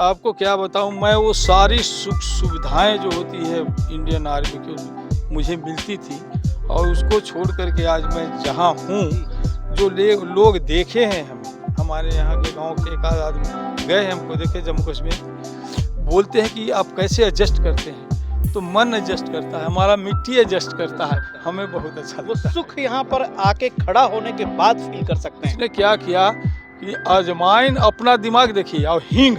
आपको क्या बताऊँ, मैं वो सारी सुख सुविधाएँ जो होती है इंडियन आर्मी की मुझे मिलती थी, और उसको छोड़ कर के आज मैं जहाँ हूँ, जी, जो ले लोग देखे हैं हमें, हमारे यहाँ के गाँव के एक आध आदमी गए हैं हमको देखे जम्मू कश्मीर, बोलते हैं कि आप कैसे एडजस्ट करते हैं? तो मन एडजस्ट करता है, हमारा मिट्टी एडजस्ट करता है, हमें बहुत अच्छा वो लगता है। सुख यहाँ पर आके खड़ा होने के बाद फ़ील कर सकते हैं। उसने क्या किया कि अजवाइन अपना दिमाग देखी और हींग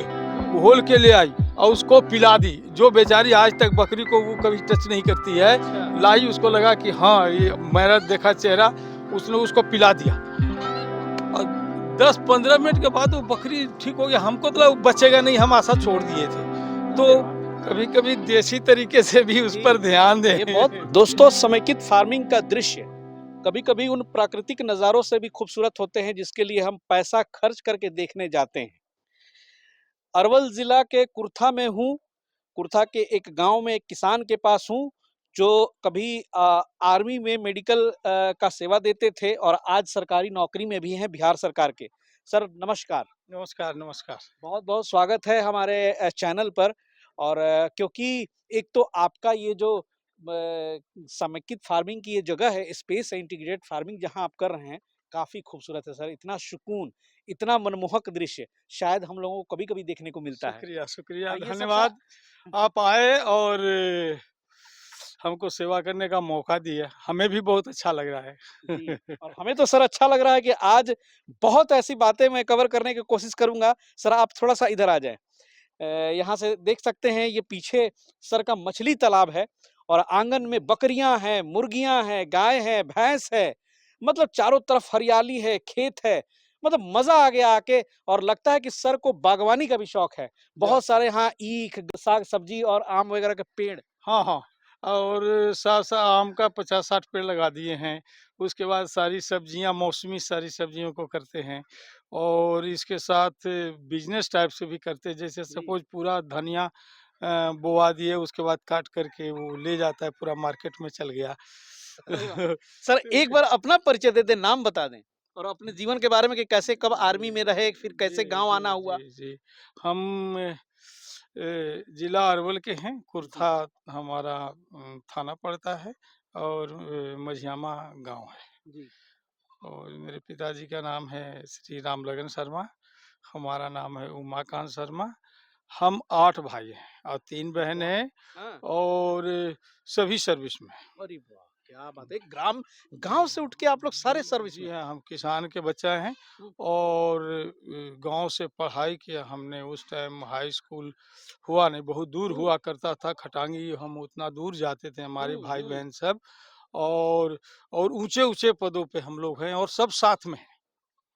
घोल के ले आई और उसको पिला दी। जो बेचारी आज तक बकरी को वो कभी टच नहीं करती है, अच्छा। लाई, उसको लगा कि हाँ ये मेरा देखा चेहरा, उसने उसको पिला दिया और 10-15 मिनट के बाद वो बकरी ठीक हो गया। हमको तो लगा वो बचेगा नहीं, हम आशा छोड़ दिए थे। तो अरे वाह! कभी कभी देसी तरीके से भी उस जी, पर ध्यान दें। ये बहुत दोस्तों समेकित फार्मिंग का दृश्य कभी-कभी उन प्राकृतिक नज़ारों से भी खूबसूरत होते हैं जिसके लिए हम पैसा खर्च करके देखने जाते हैं। अरवल ज़िला के कुर्था में हूँ, कुर्था के एक गाँव में एक किसान के पास हूँ, जो कभी आर्मी में मेडिकल का सेवा देते थे और आज सरकारी नौकरी में भी हैं बिहार सरकार के। सर नमस्कार। नमस्कार, नमस्कार। बहुत-बहुत स्वागत है हमारे चैनल पर और क्योंकि एक तो आपका ये जो समेकित फार्मिंग की ये जगह है, स्पेस इंटीग्रेटेड फार्मिंग जहाँ आप कर रहे हैं, काफ़ी खूबसूरत है सर। इतना सुकून, इतना मनमोहक दृश्य शायद हम लोगों को कभी-कभी देखने को मिलता है। शुक्रिया, शुक्रिया, ये सब सा धन्यवाद। आप आए और हमको सेवा करने का मौका दिया। हमें भी बहुत अच्छा लग रहा जी, है। और हमें तो सर अच्छा लग रहा है कि आज बहुत ऐसी बातें मैं कवर करने की कोशिश करूँगा। सर आप थोड़ा-सा इधर आ जाएँ। यहाँ से देख सकते हैं ये पीछे सर का मछली तालाब है और आंगन में बकरियां हैं, मुर्गियां हैं, गाय है, भैंस है। मतलब चारों तरफ हरियाली है, खेत है। मतलब मजा आ गया आके और लगता है कि सर को बागवानी का भी शौक है। या बहुत सारे यहाँ ईख, साग सब्जी और आम वगैरह के पेड़। हाँ, हाँ। और साथ-साथ आम का 50-60 पेड़ लगा दिए हैं। उसके बाद सारी सब्जियाँ, मौसमी सारी सब्जियों को करते हैं और इसके साथ बिज़नेस टाइप से भी करते हैं। जैसे जी। सपोज़ पूरा धनिया बोवा दिए, उसके बाद काट कर के वो ले जाता है, पूरा मार्केट में चल गया। अरे वाह! सर एक बार अपना परिचय दे दें, नाम बता दें और अपने जीवन के बारे में कि कैसे कब आर्मी में रहे, फिर जी, कैसे गाँव जी, आना हुआ? जी, जी। हम जिला अरवल के हैं, जी, कुर्था हमारा थाना पड़ता है और मझियामा गाँव है। जी। और मेरे पिताजी का नाम है श्री राम लगन शर्मा, हमारा नाम है उमाकांत शर्मा। हम 8 भाई हैं और 3 बहनें वाह! हैं हाँ। और सभी सर्विस में हैं। अरे वाह! क्या बात है। गाँव से उठ के आप लोग सारे सर्विस जी में। हाँ, हम किसान के बच्चा हैं हुँ, और गाँव से पढ़ाई किया हमने। उस टाइम हाई स्कूल हुआ नहीं, बहुत दूर हुँ, हुआ करता था, खटांगी हम उतना दूर जाते थे, हमारे हुँ, हुँ। भाई-बहन सब। और ऊँचे-ऊँचे पदों पे हम लोग हैं और सब साथ में हैं,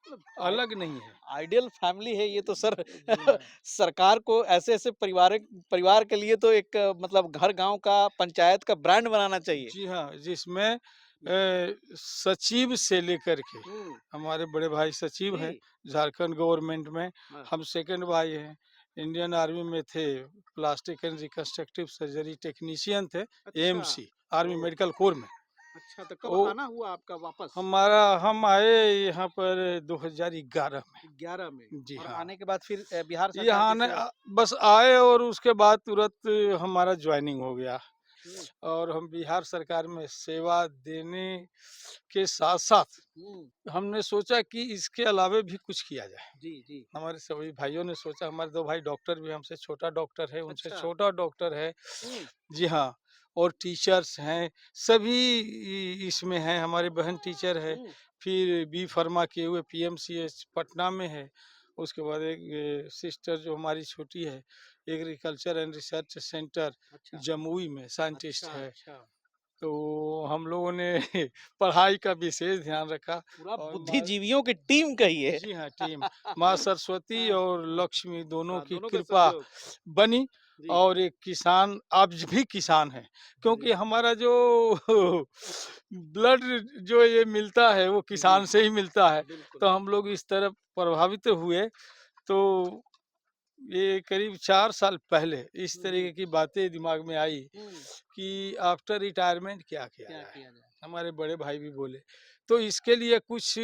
मतलब आइ अलग नहीं है। आइडियल फैमिली है ये तो सर। जी हाँ। सरकार को ऐसे-ऐसे परिवार के लिए तो एक मतलब घर गाँव का पंचायत का ब्रांड बनाना चाहिए। जी हाँ, जिसमें सचिव से लेकर के हुँ, हमारे बड़े भाई सचिव हैं जी। झारखंड गवर्नमेंट में, हाँ, हम सेकंड भाई हैं। इंडियन आर्मी में थे, plastic and reconstructive surgery technician थे, अच्छा। एएमसी आर्मी ओह! मेडिकल कोर में। अच्छा तो कब वो आना हुआ आपका वापस? हम आए यहाँ पर 2011 11 में में। जी और हाँ। आने के बाद फिर बिहार सरकार यहाँ की आने सेवा। बस आए और उसके बाद तुरंत हमारा जॉइनिंग हो गया हुँ, और हम बिहार सरकार में सेवा देने के साथ-साथ हुँ। हमने सोचा कि इसके अलावे भी कुछ किया जाए। जी, जी। हमारे सभी भाइयों ने सोचा, हमारे 2 भाई डॉक्टर भी हैं, हमसे छोटा डॉक्टर है, उनसे अच्छा। छोटा डॉक्टर है। हुँ, जी हाँ, और टीचर्स हैं, सभी इसमें हैं, हमारी बहन टीचर है, हुँ। फिर बी फार्मा किए हुए पीएमसीएच पटना में है। उसके बाद एक सिस्टर जो हमारी छोटी है, एग्रीकल्चर एंड रिसर्च सेंटर अच्छा, जमुई में साइंटिस्ट अच्छा, है। अच्छा। तो हम लोगों ने पढ़ाई का विशेष ध्यान रखा पूरा और माँ बुद्धिजीवियों की टीम कहिए। जी हाँ, टीम माँ सरस्वती हाँ, और लक्ष्मी दोनों हाँ, की दोनों का कृपा सहयोग। बनी जी, और एक किसान आज भी किसान है, क्योंकि जी, हमारा जो ब्लड जो ये मिलता है वो जी, किसान से ही मिलता है। बिल्कुल। तो हम लोग इस तरफ प्रभावित हुए। तो ये करीब 4 साल पहले इस हुँ, हुँ, तरीके की बातें दिमाग में आई हुँ। कि आफ्टर रिटायरमेंट क्या किया क्या जाए? किया जाए? हमारे बड़े भाई भी बोले, तो इसके लिए कुछ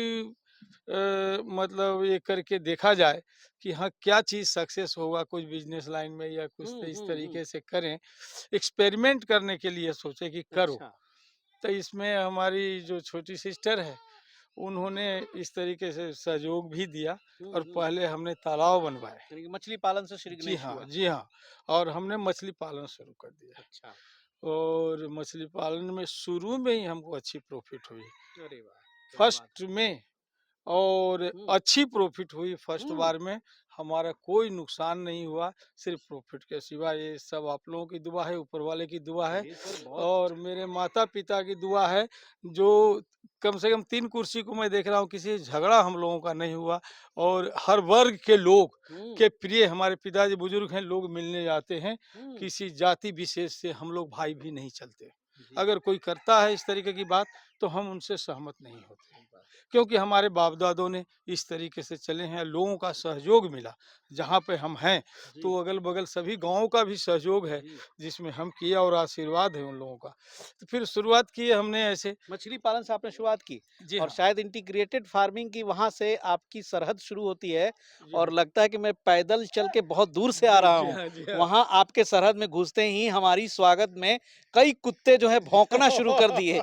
मतलब ये करके देखा जाए कि हाँ, क्या चीज़ सक्सेस होगा कुछ बिज़नेस लाइन में या कुछ हुँ, इस हुँ, हुँ। तरीके से करें। एक्सपेरिमेंट करने के लिए सोचे कि करो। अच्छा। तो इसमें हमारी जो छोटी सिस्टर है, उन्होंने इस तरीके से सहयोग भी दिया हुँ, और हुँ। पहले हमने तालाब बनवाए। यानी कि मछली पालन से श्री जी गणेश हाँ, हुआ। जी हाँ। और हमने मछली पालन शुरू कर दिया अच्छा। और मछली पालन में शुरू में ही हमको अच्छी प्रॉफ़िट हुई। अरे वाह! क्या बात फर्स्ट में और है। हुँ, अच्छी प्रॉफ़िट हुई फर्स्ट हुँ। बार में, हमारा कोई नुकसान नहीं हुआ, सिर्फ़ प्रॉफ़िट के सिवा। ये सब आप लोगों की दुआ है, ऊपर वाले की दुआ है चलिए सर बहुत और मेरे माता-पिता की दुआ है, जो कम से कम 3 कुर्सी को मैं देख रहा हूँ, किसी झगड़ा हम लोगों का नहीं हुआ और हर वर्ग के लोग हुँ, के प्रिय हमारे पिताजी बुज़ुर्ग हैं, लोग मिलने जाते हैं, हुँ। किसी जाति विशेष से हम लोग भाई भी नहीं चलते। जी, अगर कोई करता है इस तरीके की बात, तो हम उनसे सहमत नहीं होते। सही बात है। क्योंकि हमारे बाप-दादों ने इस तरीके से चले हैं, लोगों का सहयोग मिला। जहाँ पे हम हैं, जी, तो अगल-बगल सभी गाँवों का भी सहयोग है, जी। जिसमें हम किए और आशीर्वाद है उन लोगों का। तो फिर शुरुआत की हमने ऐसे। मछली पालन से आपने शुरुआत की जी और हाँ, शायद इंटीग्रेटेड फार्मिंग की वहाँ से आपकी सरहद शुरू होती है जी और हाँ। लगता है कि मैं पैदल चल के बहुत दूर से आ जी, रहा जी हूँ। हाँ, जी हाँ। वहाँ आपके सरहद में घुसते ही हमारी स्वागत में कई कुत्ते जो है भौंकना शुरू कर दिए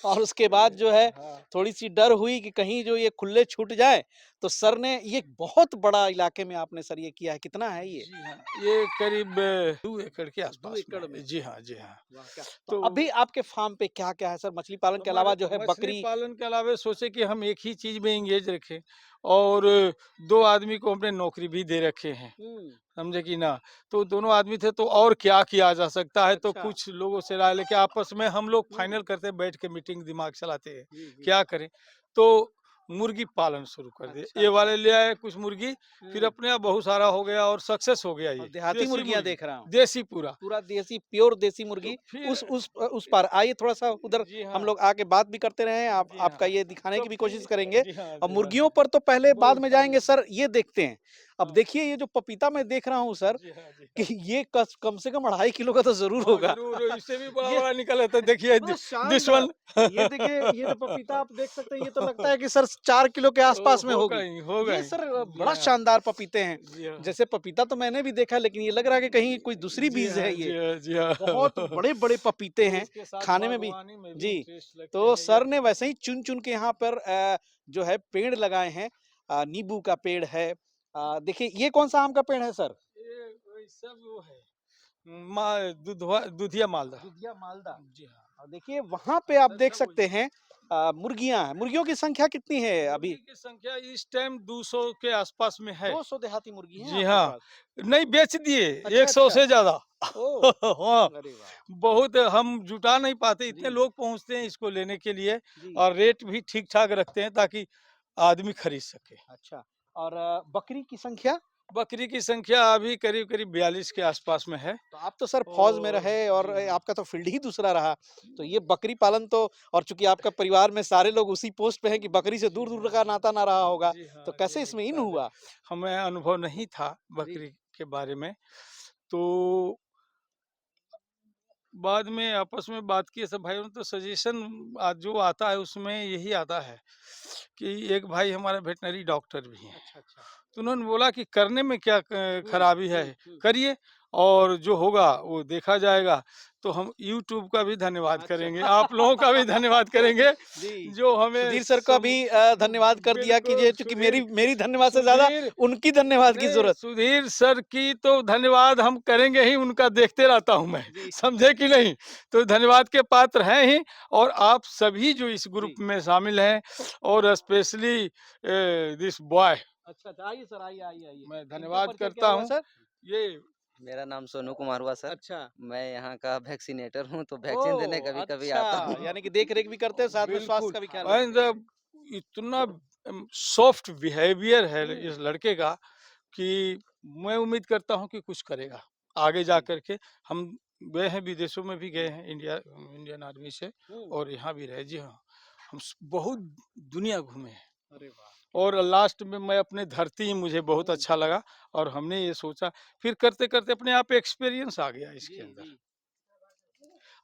और उसके बाद जो है हाँ। थोड़ी-सी डर हुई कि कहीं जो ये खुले छूट जाएँ, तो सर ने ये बहुत बड़ा इलाके में आपने सर ये किया है, कितना है ये? जी हाँ, ये करीब 2 एकड़ के 2 आसपास में एकड़ में। है। जी हाँ, जी हाँ। वाह! क्या तो तो अभी आपके फार्म पे क्या-क्या है सर? मछली पालन के हमारे अलावा जो है मछली बकरी पालन के अलावा सोचे कि हम एक ही चीज़ में एंगेज रखें और 2 आदमी को हमने नौकरी भी दे रखे हैं। हुँ, समझे कि ना? तो दोनों आदमी थे तो और क्या किया जा सकता है, तो अच्छा। कुछ लोगों से राय लेके आपस में हम लोग हुँ। फाइनल करते हैं, बैठ के मीटिंग दिमाग चलाते हैं, जी, जी। क्या करें? तो मुर्गी पालन शुरू कर दिए। अच्छा, ये अच्छा। वाले ले आए कुछ मुर्गी, फिर हुँ, अपने आप बहुत सारा हो गया और सक्सेस हो गया और ये, देहाती देसी मुर्गियाँ मुर्गी, देख रहा हूँ। देसी पूरा। पूरा देसी प्योर देसी तो मुर्गी फिर उस पार आइए थोड़ा-सा उधर जी हम हाँ, लोग आके बात भी करते रहे हैं, आप जी हाँ। आपका ये दिखाने तो की भी कोशिश फिर करेंगे। जी हाँ, और जी हाँ। मुर्गियों पर तो पहले बाद बहुत में सारी जाएँगे सर, ये देखते हैं। अब हाँ। देखिए ये जो पपीता मैं देख रहा हूँ सर, जी हाँ, जी कि हाँ। ये कस कम से कम 2.5 किलो का तो ज़रूर हाँ, होगा। ज़रूर, इससे भी ये बड़ा-बड़ा निकल आता है, देखिए मतलब दिस शानदार। वन। ये देखिए, ये जो पपीता आप देख सकते हैं, ये तो लगता है कि सर 4 किलो के आस-पास में होगा होगी। ही, होगा ये ही। सर जी बड़ा हाँ, शानदार पपीते हैं। जी हाँ। जैसे पपीता तो मैंने भी देखा, लेकिन ये लग रहा है कि कहीं कोई दूसरी जी बीज़ है हाँ, जी ये। हाँ, जी हाँ। बहुत बड़े-बड़े पपीते तो हैं, इसके साथ खाने में भी बागवानी में भी जी, इंटरेस्ट लगते तो हैं या सर ने वैसे ही चुन-चुन के यहाँ पर जो है पेड़ लगाए हैं। नींबू का पेड़ है। देखिए ये कौन-सा आम का पेड़ है सर? ये वही सब वो है, दुधिया मालदा। दुधिया मालदा। जी हाँ। और देखिए वहाँ पे आप सर देख सब वही सकते है। हैं मुर्गियाँ हैं। मुर्गियों की संख्या कितनी है मुर्गी अभी? की संख्या इस टाइम 200 के आसपास में है। 200 देहाती मुर्गी हैं जी आपके हाँ, पास? नहीं बेच दिए अच्छा, 100 अच्छा। से ज़्यादा। ओह! हाँ, अरे वाह! बहुत हम जुटा नहीं पाते, इतने जी, लोग पहुँचते हैं इसको लेने के लिए जी। और रेट भी ठीक-ठाक रखते हैं ताकि आदमी खरीद सके। अच्छा और बकरी की संख्या? बकरी की संख्या अभी करीब-करीब 42 के आसपास में है तो आप तो सर फ़ौज में और रहे और जी हाँ। आपका तो फ़ील्ड ही दूसरा रहा। तो ये बकरी पालन तो और चूँकि आपका परिवार में सारे लोग उसी पोस्ट पे हैं कि बकरी से जी दूर-दूर का हाँ। नाता ना रहा होगा। जी तो हाँ, जी कैसे हाँ, इसमें इन पहले हुआ? हमें अनुभव नहीं था जी। बकरी के बारे में, तो बाद में आपस में बात किए सब भाइयों ने तो सजेशन जो आता है उसमें यही आता है कि एक भाई हमारा वेटनरी डॉक्टर भी हैं। अच्छा, अच्छा। तो उन्होंने बोला कि करने में क्या हुँ, खराबी है, हुँ, हुँ। करिए और जो होगा वो देखा जाएगा। तो हम यूट्यूब का भी धन्यवाद अच्छा। करेंगे, आप लोगों का भी धन्यवाद करेंगे जी, जो हमें सुधीर सर का भी धन्यवाद कर दिया कि बिल्कुल ये चूँकि मेरी मेरी धन्यवाद से ज़्यादा सुधीर उनकी धन्यवाद की नहीं, ज़रूरत। सुधीर सर की तो धन्यवाद हम करेंगे ही, उनका देखते रहता हूँ मैं, जी, समझे कि नहीं? तो धन्यवाद के पात्र हैं ही और आप सभी जो इस ग्रुप जी। में शामिल हैं और स्पेशली दिस बॉय, अच्छा, अच्छा। आइए सर, आइए, आइए, आइए। मैं इनका धन्यवाद परिचय क्या करता हुआ हूँ। सर? ये मेरा नाम सोनू कुमार हुआ सर। अच्छा। मैं यहाँ का वैक्सीनेटर हूँ, तो वैक्सीन देने ओह! कभी-कभी अच्छा, आता हूँ। यानी कि देख-रेख भी करते हैं, साथ में स्वास्थ्य बिल्कुल का भी ख्याल एंड रखते हैं। इतना सॉफ्ट बिहेवियर है हुँ, इस लड़के का कि मैं उम्मीद करता हूँ कि कुछ करेगा आगे जा जी। कर के। हम गए हैं विदेशों में भी गए हैं इंडियन आर्मी से हुँ। और यहाँ भी रहे। जी हाँ, बहुत दुनिया घूमे हैं अरे वाह! क्या और बात लास्ट में मैं अपने धरती ही मुझे बहुत हुँ। अच्छा लगा और हमने ये सोचा फिर करते करते अपने आप एक्सपीरियंस आ गया जी, इसके अंदर। जी।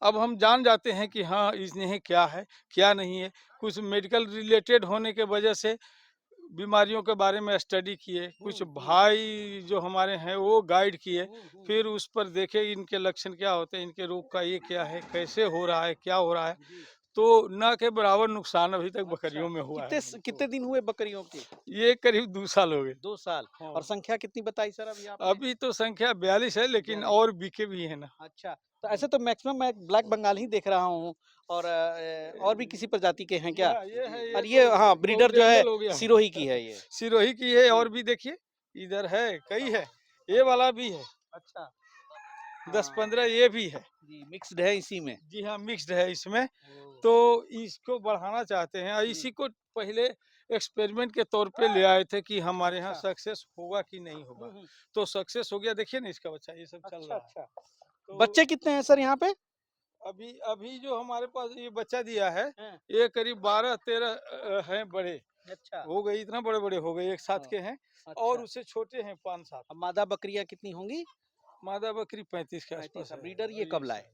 अब हम जान जाते हैं कि हाँ इसमें क्या है क्या नहीं है। कुछ मेडिकल रिलेटेड होने के वजह से बीमारियों के बारे में स्टडी किए, कुछ भाई जो हमारे हैं वो गाइड किए, फिर उस पर देखे इनके लक्षण क्या होते हैं, इनके रोग का ये क्या है, कैसे हो रहा है, क्या हो रहा है। तो ना के बराबर नुकसान अभी तक बकरियों में हुआ है हमको। कितने दिन हुए बकरियों के? ये करीब 2 साल हो गए। 2 साल। हाँ। और संख्या कितनी बताई सर अभी आपने? अभी तो संख्या 42 है, लेकिन 42 और बिके भी हैं ना। अच्छा, तो ऐसे तो मैक्सिमम मैं ब्लैक बंगाल ही देख रहा हूँ और और भी किसी प्रजाति के हैं क्या? ये है, और ये तो हाँ, ब्रीडर जो है गोल्डन हो गया। सिरोही की है ये। सिरोही की है, और भी देखिए इधर है, कई है, ये वाला भी है, अच्छा। 10-15 ये भी है। जी, मिक्स्ड है इसी में। जी हाँ, मिक्स्ड है इसमें। ओह! तो इसको बढ़ाना चाहते हैं, और जी। इसी को पहले एक्सपेरिमेंट के तौर पे ले आए थे कि हमारे यहाँ अच्छा। सक्सेस होगा कि नहीं होगा। हुँ, हुँ। तो सक्सेस हो गया, देखिए ना इसका बच्चा ये सब चल अच्छा, रहा है। अच्छा। तो बच्चे कितने हैं सर यहाँ पे? अभी अभी जो हमारे पास ये बच्चा दिया है, हैं। ये करीब 12-13 हैं बड़े। अच्छा। हो गए, इतना बड़े-बड़े हो गए, एक साथ हाँ, के हैं, और अच्छा। उससे छोटे हैं 5-7। अब मादा बकरियाँ कितनी होंगी? मादा बकरी 35 के 35। आसपास अब है। ब्रीडर ये और कब लाए?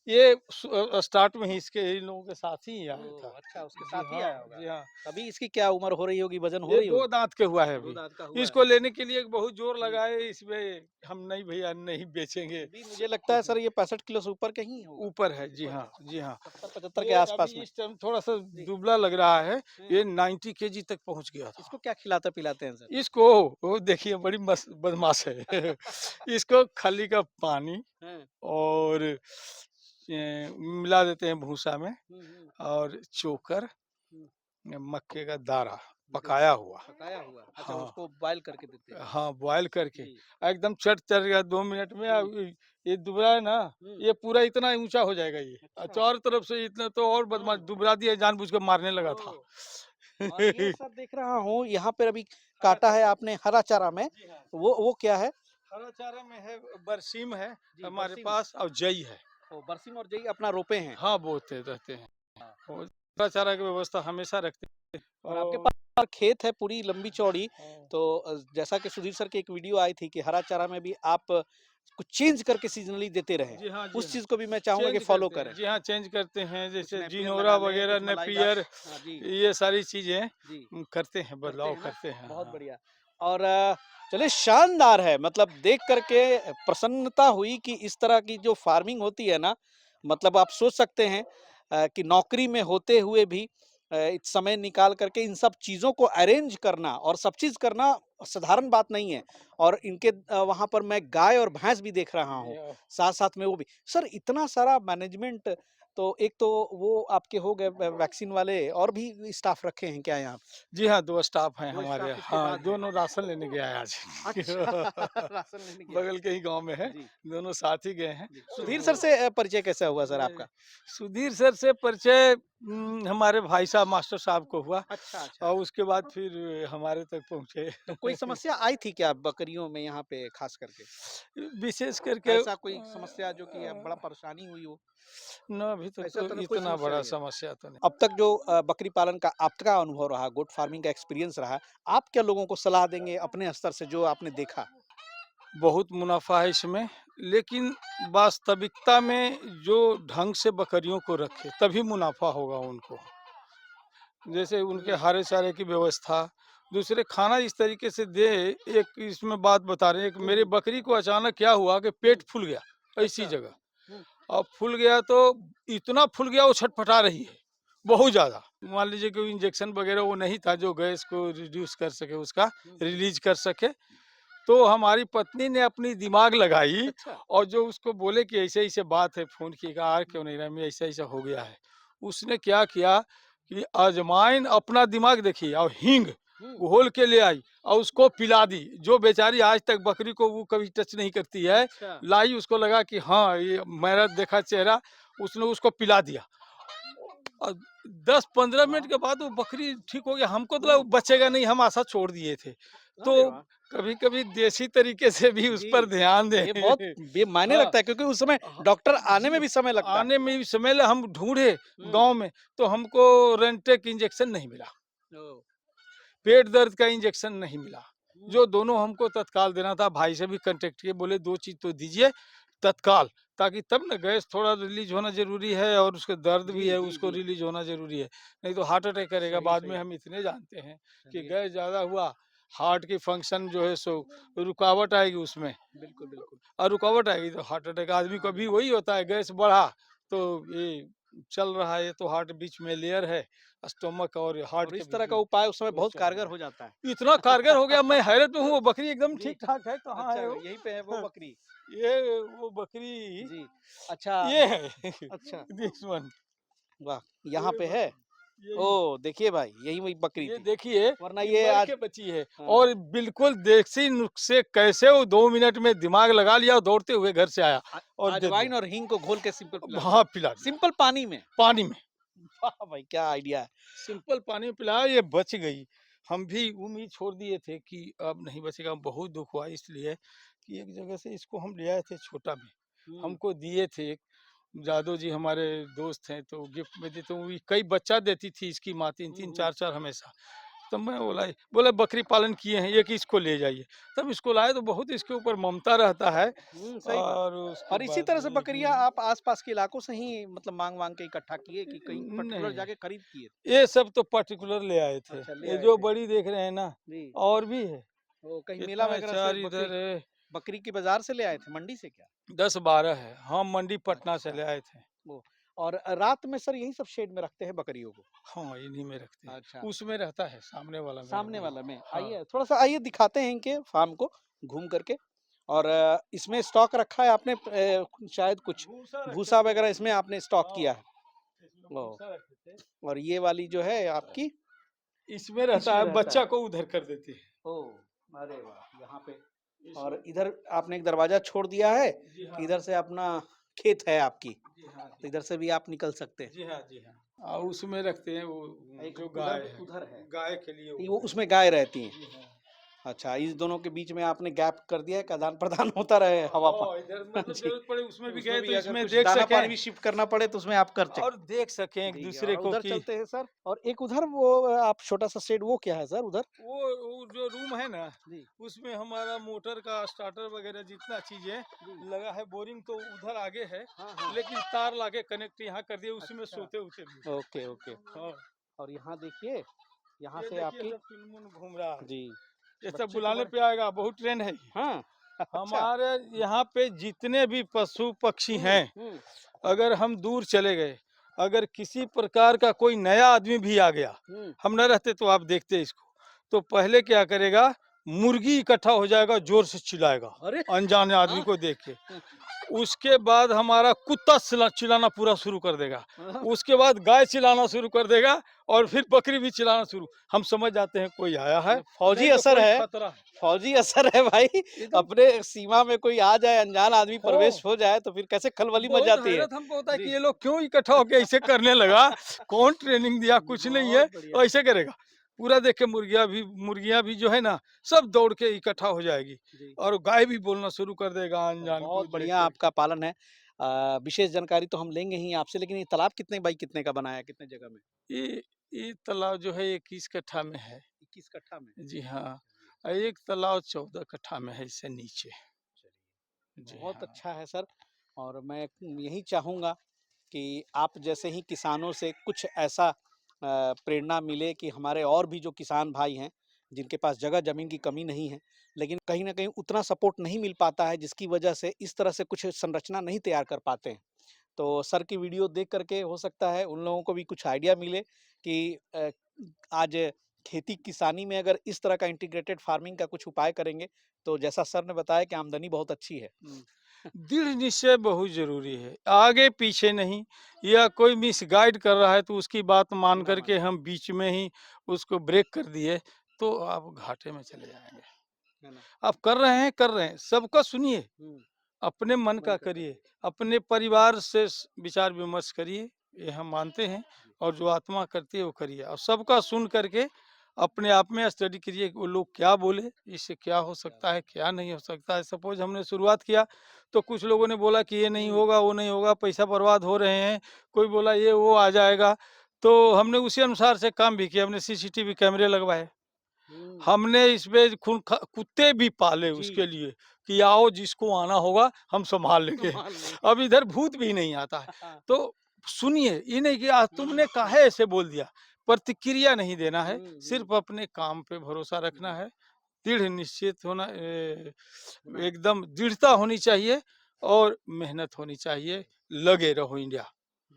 ये स्टार्ट में ही इसके इन लोगों के साथ ही आया था। ओह! अच्छा, उसके जी साथ ही हाँ, आया होगा। जी हाँ। अभी इसकी क्या उम्र हो रही होगी, वज़न हो ये रही 2 होगी? दाँत के हुआ है 2 अभी। दाँत का हुआ है। इसको लेने के लिए बहुत जोर जी। लगाए, इसमें हम नहीं भैया नहीं बेचेंगे। अभी मुझे लगता है सर ये 65 किलो से ऊपर का ही होगा। ऊपर है, जी ऊपर हाँ, है। जी हाँ। 70-75 के ये आस-पास अभी में। इस टाइम थोड़ा-सा जी। दुबला लग रहा है, हुँ। ये 90 केजी तक पहुँच गया था। इसको क्या खिलाते-पिलाते हैं सर? इसको वो देखिए बड़ी बदमाश है। इसको खली का पानी हैं। और मिला देते हैं भूसा में, हुँ, हुँ, और चोकर, हुँ। मक्के का दाना जी, पकाया हुआ। पकाया हुआ। अच्छा, हाँ, उसको बॉयल करके देते हैं। हाँ, बॉयल करके जी। एकदम चट गया 2 मिनट में। हुँ, ये दुबला है ना, हुँ। ये पूरा इतना ऊँचा हो जाएगा ये। अच्छा। चारों तरफ से इतना तो और बदमाश हाँ। दुबला दिया, जानबूझ के मारने लगा था। ओह! और ये सर देख रहा हूँ यहाँ पर अभी हरा काटा है चारा। आपने हरा चारा में, जी हाँ। वो क्या है? हरा चारा में है, बरसीम है जी, हमारे बरसीम। पास, और जई है। ओह! बरसीम और जई अपना रोपे हैं। हाँ, बोते रहते हैं। हाँ। और हरा चारा की व्यवस्था हमेशा रखते हैं। और आपके और पास खेत है पूरी लंबी-चौड़ी, हाँ। तो जैसा कि सुधीर सर की एक वीडियो आई थी कि हरा चारा में भी आप कुछ चेंज करके सीज़नली देते रहें। जी हाँ, जी उस हाँ। चीज़ को भी मैं चाहूँगा कि चेंज फ़ॉलो करते हैं। करें। जी हाँ, चेंज करते हैं, कुछ जैसे नेपियर जिनोरा लगा लें, वगैरह, कुछ मलाईदार नेपियर, हाँ जी, ये सारी चीज़ें जी। करते हैं, करते बदलाव हैं ना? करते हैं। बहुत हाँ। बढ़िया। और चलिए शानदार है मतलब देख कर के प्रसन्नता हुई कि इस तरह की जो फार्मिंग होती है ना, मतलब आप सोच सकते हैं कि नौकरी में होते हुए भी इस समय निकाल कर के इन सब चीज़ों को अरेंज करना और सब चीज़ करना साधारण बात नहीं है। और इनके वहाँ पर मैं गाय और भैंस भी देख रहा हूँ, जी, साथ-साथ में वो भी। सर इतना सारा मैनेजमेंट, तो एक तो वो आपके हो गए वैक्सीन वाले, और भी स्टाफ रखे हैं क्या यहाँ? जी हाँ, 2 स्टाफ हैं 2 हमारे। स्टाफ इसके हाँ, बाद हैं। दोनों राशन लेने गए आज। अच्छा राशन लेने गया। बगल के ही गाँव में है, जी, दोनों साथ ही गए हैं। जी। तो सुधीर सर से परिचय कैसे हुआ सर ये आपका? सुधीर सर से परिचय हमारे भाई साहब मास्टर साहब को हुआ, अच्छा, अच्छा। और उसके बाद फिर हमारे तक पहुँचे। तो कोई समस्या आई थी क्या बकरियों में यहाँ पे खास करके? विशेष करके ऐसा कोई समस्या जो कि बड़ा परेशानी हुई हो? ना, अभी तक ऐसा तो तो ना कोई इतना समस्या बड़ा नहीं है। समस्या तो नहीं। अब तक जो बकरी पालन का आपका अनुभव रहा, गोट फार्मिंग का एक्सपीरियंस रहा, आप क्या लोगों को सलाह देंगे अपने स्तर से जो आपने देखा? बहुत मुनाफा है इसमें, लेकिन वास्तविकता में जो ढंग से बकरियों को रखे तभी मुनाफा होगा उनको। जैसे उनके हुँ, हरे चारे की व्यवस्था, दूसरे खाना इस तरीके से दे। एक इसमें बात बता रहे हैं, एक हुँ, मेरे हुँ, बकरी को अचानक क्या हुआ कि हुँ। पेट फूल गया, ऐसी अच्छा। जगह। हुँ, अब फूल गया तो इतना फूल गया, वो छटपटा रही है, बहुत ज़्यादा। मान लीजिए कि इंजेक्शन वगैरह वो नहीं था जो गैस को रिड्यूस कर सके, उसका हुँ। रिलीज़ कर सके। तो हमारी पत्नी ने अपनी दिमाग लगाई, अच्छा। और जो उसको बोले कि ऐसे-ऐसे बात है, फ़ोन किए, कहा "आ हुँ, क्यों नहीं रहा? मैं ऐसा-ऐसा हो गया है।" उसने क्या किया कि अजवाइन, अपना दिमाग देखिए, और हींग हुँ। घोल के ले आई और उसको पिला दी। जो बेचारी आज तक बकरी को वो कभी टच नहीं करती है, अच्छा। लाई, उसको लगा कि हाँ, ये मेरा देखा चेहरा, उसने उसको पिला दिया। और 10-15 मिनट वाह! के बाद वो बकरी ठीक हो गया। हमको तो लगा हुँ। वो बचेगा नहीं, हम आशा छोड़ दिए थे। तो अरे वाह! कभी-कभी देसी तरीके से भी उस जी, पर ध्यान दें। ये बहुत मायने हाँ, रखता है क्योंकि उस समय हाँ, डॉक्टर आने में जी, भी समय लगता है। आने में भी समय लगा, हम ढूँढे हुँ। गाँव में, तो हमको रेंटेक इंजेक्शन नहीं मिला, ओह! पेट दर्द का इंजेक्शन नहीं मिला, हुँ, जो दोनों हमको तत्काल देना था। भाई से भी कॉन्टैक्ट किए, बोले 2 चीज़ तो दीजिए, तत्काल, ताकि तब ना गैस थोड़ा रिलीज होना जरूरी है और उसका दर्द भी जी, है, जी, उसको जी। रिलीज होना जरूरी है, नहीं तो हार्ट अटैक करेगा सही, बाद सही। में। हम इतने जानते हैं कि चलिए, गैस ज्यादा हुआ, हार्ट की फंक्शन जो है सो रुकावट आएगी उसमें, बिल्कुल, बिल्कुल। और रुकावट आएगी तो हार्ट अटैक। आदमी को अभी वही होता है, गैस बढ़ा तो ये चल रहा है, ये तो हार्ट बीच में लेयर है, स्टोमक और हार्ट और के इस बीच तरह का में, उपाय उस समय तो बहुत चल कारगर रहा हो जाता है। है। इतना कारगर हो गया, मैं हैरत में हूँ, वो बकरी एकदम जी, ठीक ठाक है, कहाँ अच्छा है वो? यहीं पे है वो बकरी। ये वो बकरी जी, अच्छा, ये है। अच्छा, दिस वन, वाह! यहाँ ये पे है? बकरी यही है। ओह! देखिए भाई, यही वही बकरी ये थी, देखिए, वरना ये ये मर आज के बची है, हाँ, और बिल्कुल देसी नुस्खे कैसे वो 2 मिनट में दिमाग लगा लिया और दौड़ते हुए घर से आया अ और दे अजवाइन दिया। और हींग को घोल के सिंपल पिला दिया। हाँ, पिला दिया सिंपल पानी में? पानी में। वाह भाई, क्या आइडिया है। सिंपल पानी में पिलाया, ये बच गई। हम भी उम्मीद छोड़ दिए थे कि अब नहीं बचेगा, बहुत दुख हुआ इसलिए कि एक जगह से इसको हम ले आए थे छोटा में, हुँ, हमको दिए थे। एक जादव जी हमारे दोस्त हैं, तो गिफ्ट में देते, वो कई बच्चा देती थी इसकी माँ, तीन हुँ, तीन हुँ। चार चार हमेशा। तब मैं बोला, बोला बकरी पालन किए हैं, ये कि इसको ले जाइए। तब इसको लाए तो बहुत इसके ऊपर ममता रहता है, हुँ, सही बात। और उसके और इसी बाद तरह से में बकरियाँ ही आप आस-पास के इलाकों से ही मतलब माँग-माँग के इकट्ठा किए कि कहीं पर्टिकुलर नहीं, जाके खरीद किए? ये सब तो पर्टिकुलर ले आए थे। अच्छा, ले ये आए जो थे। बड़ी देख रहे हैं ना, जी। और भी है। ओह! कहीं मेला कितना है, वगैरह से 4 बकरी इधर है, बकरी की बाज़ार से ले आए थे, मंडी से क्या? 10-12 है। हम मंडी पटना से अच्छा, ले आए थे। ओह! और रात में सर यहीं सब शेड में रखते हैं बकरियों को? हाँ, इन्हीं में रखते हैं। अच्छा, उसमें रहता है, सामने वाला में सामने वो। वाला में। हाँ। आइए, थोड़ा-सा आइए दिखाते हैं इनके फ़ार्म को घूम कर के। और इसमें स्टॉक रखा है आपने शायद कुछ भूसा रखे भूसा थे वगैरह इसमें। इसमें आपने स्टॉक किया हाँ, है। इसमें ओह! भूसा रखे थे। और ये वाली जो है आपकी इसमें रहता इसमें है, रहता बच्चा है। को उधर कर देते हैं। ओह! अरे वाह! यहाँ पे इसमें और इधर आपने एक दरवाज़ा छोड़ दिया है जी कि हाँ, इधर से अपना खेत है आपकी, जी हाँ, तो जी इधर हाँ। से भी आप निकल सकते हैं। जी हाँ, जी हाँ। उसमें रखते हैं वो, एक जो उधर गाय है, उधर है। गाय के लिए ये वो वो है। उसमें गाय रहती हैं। जी हाँ। अच्छा, इस दोनों के बीच में आपने गैप कर दिया है कि आदान-प्रदान होता रहे हवा पा हाँ, इधर मतलब जी, ज़रूरत पड़े उसमें भी उसमें गए भी तो अगर इसमें कुछ देख दाना-पानी सकें, भी शिफ्ट करना पड़े तो उसमें आप कर सकें। और देख सकें एक जी, दूसरे और को उधर कि चलते हैं सर और एक उधर वो आप छोटा-सा शेड वो क्या है सर उधर? वो जो रूम है ना, जी, उसमें हमारा मोटर का स्टार्टर वगैरह जितना चीज़ें जी। लगा है। बोरिंग तो उधर आगे है, हाँ, हाँ। लेकिन तार लाके कनेक्ट यहाँ कर दिए, उसी में अच्छा, सोते-वोते भी। Okay, okay. हाँ, और यहाँ देखिए, यहाँ ये से देखिए आपकी सब चुन-मुन घूम रहा है। जी, ये सब बच्चे तो बुलाने बड़े पे आएगा, बहुत ट्रेंड है ये। हाँ, अच्छा। हमारे यहाँ पे जितने भी पशु पक्षी हुँ, हैं, हुँ, अगर हम दूर चले गए, अगर किसी प्रकार का कोई नया आदमी भी आ गया, हुँ। हम न रहते तो आप देखते इसको, तो पहले क्या करेगा, मुर्गी इकट्ठा हो जाएगा, जोर से चिल्लाएगा, अरे! अनजाने आदमी हाँ। को देख के। उसके बाद हमारा कुत्ता चिल्लाना पूरा शुरू कर देगा। हाँ, उसके बाद गाय चिल्लाना शुरू कर देगा, और फिर बकरी भी चिल्लाना शुरू। हम समझ जाते हैं कोई आया है, मतलब फौजी नहीं तो असर कोई है। खतरा है। फौजी असर है भाई, एकदम अपने सीमा में कोई आ जाए, अनजान आदमी हो प्रवेश हो जाए तो फिर कैसे खलबली मच बहुत जाती है। हैरत हमको होता है कि जी, ये लोग क्यों इकट्ठा होके ऐसे करने लगा, कौन ट्रेनिंग दिया, जी, कुछ नहीं है, बहुत बढ़िया। वो ऐसे करेगा। पूरा देख के मुर्गियाँ भी जो है ना, सब दौड़ के इकट्ठा हो जाएगी, जी, और गाय भी बोलना शुरू कर देगा अनजान को बहुत देख बढ़िया के। आपका पालन है। विशेष जानकारी तो हम लेंगे ही आपसे, लेकिन ये तालाब कितने बाई कितने का बनाया है, कितने जगह में? ये ये तालाब जो है 21 कट्ठा में है। 21 कट्ठा में? जी हाँ, चलिए, और एक तालाब 14 कट्ठा में है, इससे नीचे। चलिए। जी बहुत हाँ। अच्छा है सर और मैं यही चाहूँगा कि आप जैसे ही किसानों से कुछ ऐसा प्रेरणा मिले कि हमारे और भी जो किसान भाई हैं, जिनके पास जगह ज़मीन की कमी नहीं है, लेकिन कहीं न कहीं उतना सपोर्ट नहीं मिल पाता है, जिसकी वजह से इस तरह से कुछ संरचना नहीं तैयार कर पाते हैं। तो सर की वीडियो देख कर के हो सकता है उन लोगों को भी कुछ आइडिया मिले कि आज खेती किसानी में अगर इस तरह का इंटीग्रेटेड फार्मिंग का कुछ उपाय करेंगे, तो जैसा सर ने बताया कि आमदनी बहुत अच्छी है। हुँ। दृढ़ निश्चय बहुत ज़रूरी है, आगे पीछे नहीं, या कोई मिसगाइड कर रहा है तो उसकी बात मान ना कर के माने, हम बीच में ही उसको ब्रेक कर दिए, तो आप घाटे में चले जाएँगे। है ना? आप कर रहे हैं, सबका सुनिए, हुँ, अपने मन मन का का करिए, करिए। अपने परिवार से विचार विमर्श करिए, ये हम मानते हैं, जी, और जो आत्मा करती है वो करिए, और सबका सुन करके अपने आप में स्टडी करिए कि वो लोग क्या बोले, इससे क्या हो क्या सकता है, क्या नहीं हो सकता है। सपोज हमने शुरुआत किया तो कुछ लोगों ने बोला कि ये नहीं हुँ, होगा, वो नहीं होगा, पैसा बर्बाद हो रहे हैं, कोई बोला ये वो आ जाएगा, तो हमने उसी अनुसार से काम भी किया, हमने सीसीटीवी कैमरे लगवाए, हुँ। हमने इसमें कुत्ते भी पाले जी, उसके लिए, कि आओ जिसको आना होगा हम संभाल लेंगे। संभाल लेंगे। अब इधर भूत भी नहीं आता है। हाँ। तो सुनिए, ये नहीं कि आज तुमने काहे ऐसे बोल दिया, प्रतिक्रिया नहीं देना है, सिर्फ अपने काम पे भरोसा रखना है, दृढ़ निश्चित होना, एकदम दृढ़ता होनी चाहिए और मेहनत होनी चाहिए। लगे रहो इंडिया,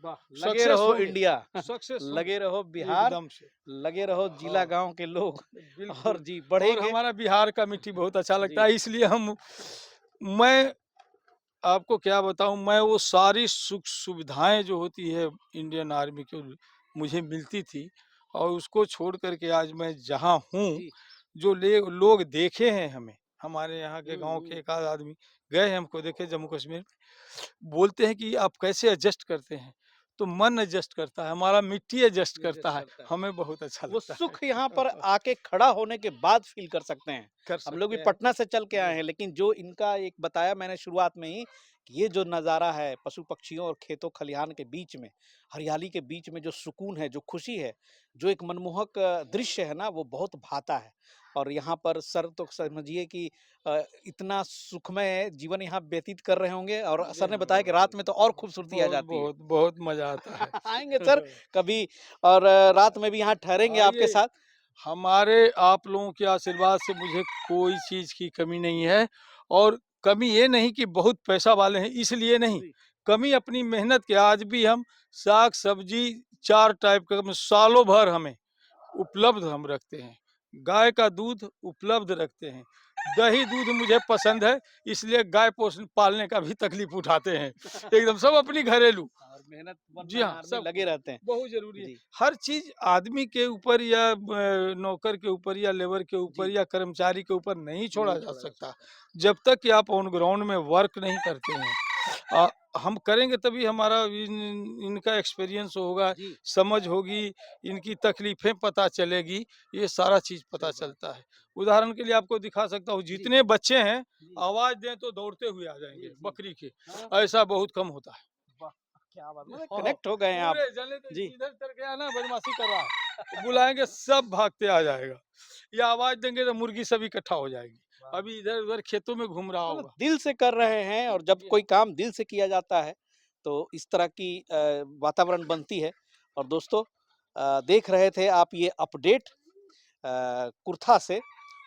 वाह! लगे सक्सेस रहो होंगे, इंडिया, सक्सेस लगे होंगे रहो बिहार, एकदम से। लगे रहो जिला हाँ, गाँव के लोग और बिल्कुल। जी और बढ़ेंगे। हमारा बिहार का मिट्टी बहुत अच्छा लगता जी। है, इसलिए मैं आपको क्या बताऊँ, मैं वो सारी सुख सुविधाएँ जो होती है इंडियन आर्मी की मुझे मिलती थी, और उसको छोड़ कर के आज मैं जहाँ हूँ, जी। जो ले लोग देखे हैं हमें, हमारे यहाँ के हुँ, गाँव के हुँ। एक आध आदमी गए हैं, हमको देखे जम्मू कश्मीर में, बोलते हैं कि आप कैसे एडजस्ट करते हैं? तो मन एडजस्ट करता है, हमारा मिट्टी एडजस्ट करता एडजस्ट है, करता है। हमें बहुत अच्छा वो लगता है। सुख यहाँ पर आके खड़ा होने के बाद फ़ील कर सकते हैं। कर हम लोग भी सकते हैं। पटना से चल के आए जी। हैं, लेकिन जो इनका एक बताया मैंने शुरुआत में ही, कि ये जो नज़ारा है पशु-पक्षियों और खेतों-खलिहान के बीच में, हरियाली के बीच में जो सुकून है, जो खुशी है, जो एक मनमोहक दृश्य है ना, वो बहुत भाता है। और यहाँ पर सर तो समझिए कि इतना सुखमय जीवन यहाँ व्यतीत कर रहे होंगे और सर ने बताया कि रात में तो और खूबसूरती आ बहुत, जाती है। बहुत, बहुत मज़ा आता है। आएँगे सर कभी और रात में भी यहाँ ठहरेंगे आपके आइए, साथ। हमारे आप लोगों के आशीर्वाद से मुझे कोई चीज़ की कमी नहीं है, और कमी ये नहीं कि बहुत पैसा वाले हैं इसलिए नहीं, जी। कमी अपनी मेहनत की। आज भी हम साग-सब्ज़ी 4 टाइप का सालों भर हमें उपलब्ध हम रखते हैं। गाय का दूध उपलब्ध रखते हैं। दही दूध मुझे पसंद है, इसलिए गाय पालने का भी तकलीफ उठाते हैं। एकदम सब अपनी घरेलू। और मेहनत वन जी मैन हाँ, आर्मी सब लगे रहते हैं। बहुत ज़रूरी है। जी, हर चीज़ आदमी के ऊपर या नौकर के ऊपर या लेबर के ऊपर जी, या कर्मचारी के ऊपर नहीं छोड़ा नहीं जा छोड़ा जा सकता। सकता। जब तक कि आप ऑन ग्राउंड में वर्क नहीं करते हैं। हम करेंगे तभी हमारा इनका एक्सपीरियंस होगा, जी, समझ होगी, इनकी तकलीफ़ें पता चलेगी, ये सारा चीज़ पता सही बात चलता है। उदाहरण के लिए आपको दिखा सकता हूँ, जी, जितने बच्चे हैं, जी, आवाज़ दें तो दौड़ते हुए आ जी, जाएँगे, जी। बकरी के। हाँ, ऐसा बहुत कम होता है। वाह! क्या बात मतलब हाँ, कनेक्ट हो गए हैं आप। पूरे जने तो जी। इधर चल के आना बदमाशी कर रहा है, तो बुलाएँगे सब भागते आ जाएगा, या आवाज़ देंगे तो मुर्गी सब इकट्ठा हो जाएगी। वाह! अभी इधर-उधर खेतों में घूम रहा मतलब होगा। दिल से कर रहे हैं और जब जी कोई हाँ। काम दिल से किया जाता है, तो इस तरह की वातावरण बनती है। और दोस्तों देख रहे थे आप ये अपडेट कुर्था से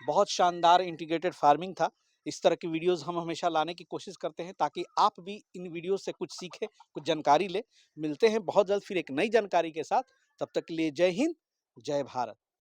बहुत शानदार इंटीग्रेटेड फार्मिंग था। इस तरह की वीडियोज़ हम हमेशा लाने की कोशिश करते हैं ताकि आप भी इन वीडियो से कुछ सीखें, कुछ जानकारी लें। मिलते हैं बहुत जल्द फिर एक नई जानकारी के साथ, तब तक के लिए जय हिंद, जय भारत।